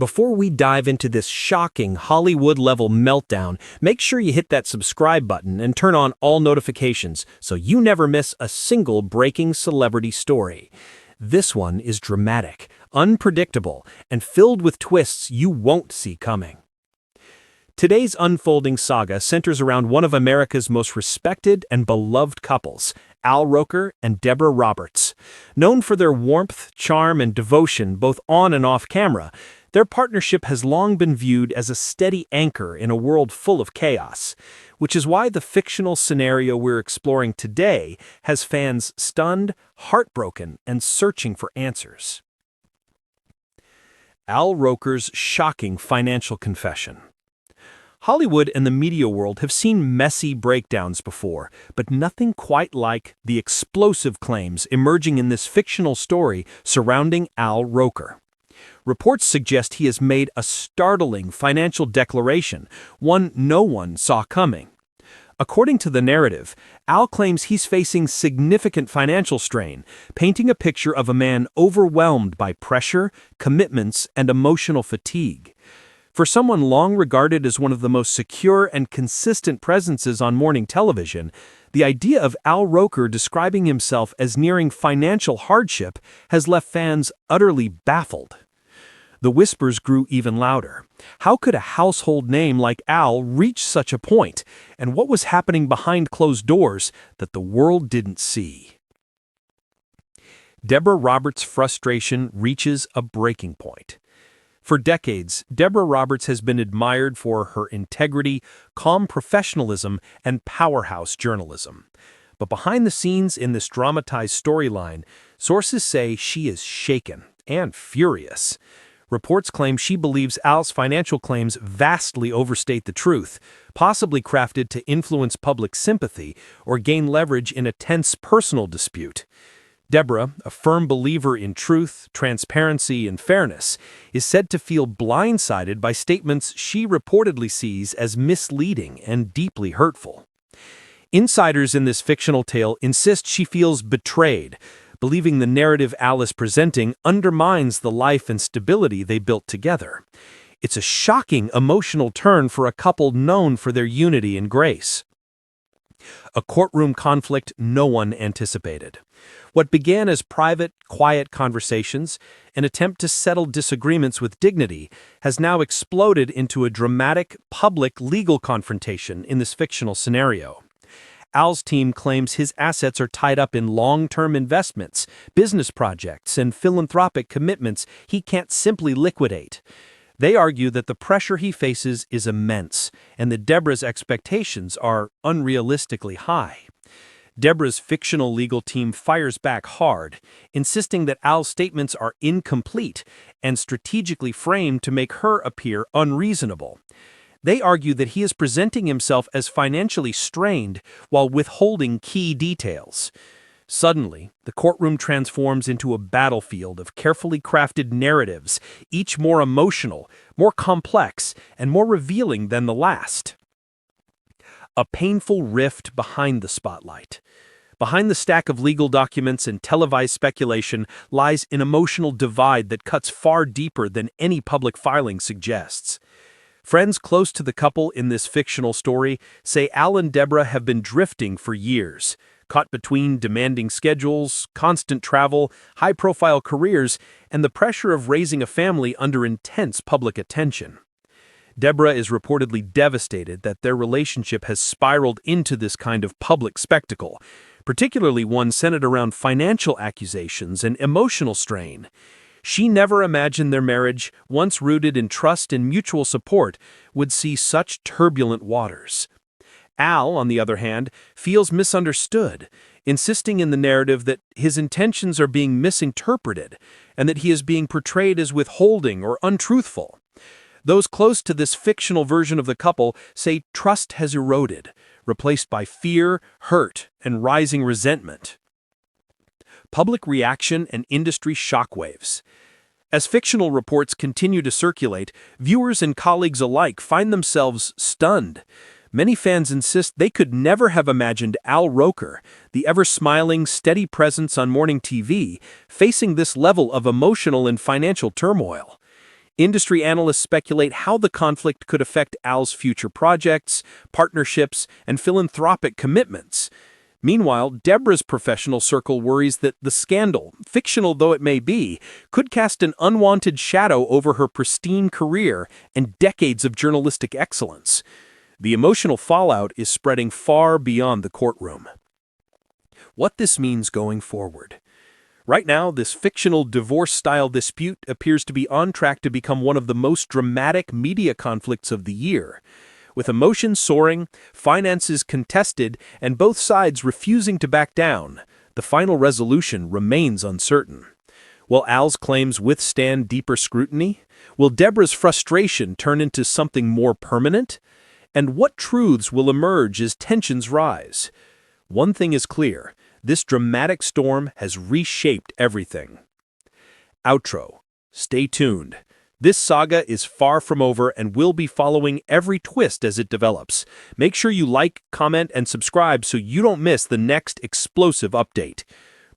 Before we dive into this shocking Hollywood-level meltdown, make sure you hit that subscribe button and turn on all notifications so you never miss a single breaking celebrity story. This one is dramatic, unpredictable, and filled with twists you won't see coming. Today's unfolding saga centers around one of America's most respected and beloved couples, Al Roker and Deborah Roberts. Known for their warmth, charm, and devotion both on and off camera, their partnership has long been viewed as a steady anchor in a world full of chaos, which is why the fictional scenario we're exploring today has fans stunned, heartbroken, and searching for answers. Al Roker's shocking financial confession. Hollywood and the media world have seen messy breakdowns before, but nothing quite like the explosive claims emerging in this fictional story surrounding Al Roker. Reports suggest he has made a startling financial declaration, one no one saw coming. According to the narrative, Al claims he's facing significant financial strain, painting a picture of a man overwhelmed by pressure, commitments, and emotional fatigue. For someone long regarded as one of the most secure and consistent presences on morning television, the idea of Al Roker describing himself as nearing financial hardship has left fans utterly baffled. The whispers grew even louder. How could a household name like Al reach such a point, and what was happening behind closed doors that the world didn't see? Deborah Roberts' frustration reaches a breaking point. For decades, Deborah Roberts has been admired for her integrity, calm professionalism, and powerhouse journalism. But behind the scenes in this dramatized storyline, sources say she is shaken and furious. Reports claim she believes Al's financial claims vastly overstate the truth, possibly crafted to influence public sympathy or gain leverage in a tense personal dispute. Deborah, a firm believer in truth, transparency, and fairness, is said to feel blindsided by statements she reportedly sees as misleading and deeply hurtful. Insiders in this fictional tale insist she feels betrayed, believing the narrative Al is presenting undermines the life and stability they built together. It's a shocking emotional turn for a couple known for their unity and grace. A courtroom conflict no one anticipated. What began as private, quiet conversations, an attempt to settle disagreements with dignity, has now exploded into a dramatic, public legal confrontation in this fictional scenario. Al's team claims his assets are tied up in long-term investments, business projects, and philanthropic commitments he can't simply liquidate. They argue that the pressure he faces is immense, and that Deborah's expectations are unrealistically high. Deborah's fictional legal team fires back hard, insisting that Al's statements are incomplete and strategically framed to make her appear unreasonable. They argue that he is presenting himself as financially strained while withholding key details. Suddenly, the courtroom transforms into a battlefield of carefully crafted narratives, each more emotional, more complex, and more revealing than the last. A painful rift behind the spotlight. Behind the stack of legal documents and televised speculation lies an emotional divide that cuts far deeper than any public filing suggests. Friends close to the couple in this fictional story say Al and Deborah have been drifting for years, caught between demanding schedules, constant travel, high-profile careers, and the pressure of raising a family under intense public attention. Deborah is reportedly devastated that their relationship has spiraled into this kind of public spectacle, particularly one centered around financial accusations and emotional strain. She never imagined their marriage, once rooted in trust and mutual support, would see such turbulent waters. Al, on the other hand, feels misunderstood, insisting in the narrative that his intentions are being misinterpreted and that he is being portrayed as withholding or untruthful. Those close to this fictional version of the couple say trust has eroded, replaced by fear, hurt, and rising resentment. Public reaction and industry shockwaves. As fictional reports continue to circulate, viewers and colleagues alike find themselves stunned. Many fans insist they could never have imagined Al Roker, the ever-smiling, steady presence on morning TV, facing this level of emotional and financial turmoil. Industry analysts speculate how the conflict could affect Al's future projects, partnerships, and philanthropic commitments. Meanwhile, Deborah's professional circle worries that the scandal, fictional though it may be, could cast an unwanted shadow over her pristine career and decades of journalistic excellence. The emotional fallout is spreading far beyond the courtroom. What this means going forward. Right now, this fictional divorce-style dispute appears to be on track to become one of the most dramatic media conflicts of the year. With emotions soaring, finances contested, and both sides refusing to back down, the final resolution remains uncertain. Will Al's claims withstand deeper scrutiny? Will Deborah's frustration turn into something more permanent? And what truths will emerge as tensions rise? One thing is clear, this dramatic storm has reshaped everything. Outro. Stay tuned. This saga is far from over and we'll be following every twist as it develops. Make sure you like, comment, and subscribe so you don't miss the next explosive update.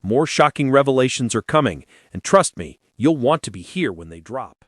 More shocking revelations are coming, and trust me, you'll want to be here when they drop.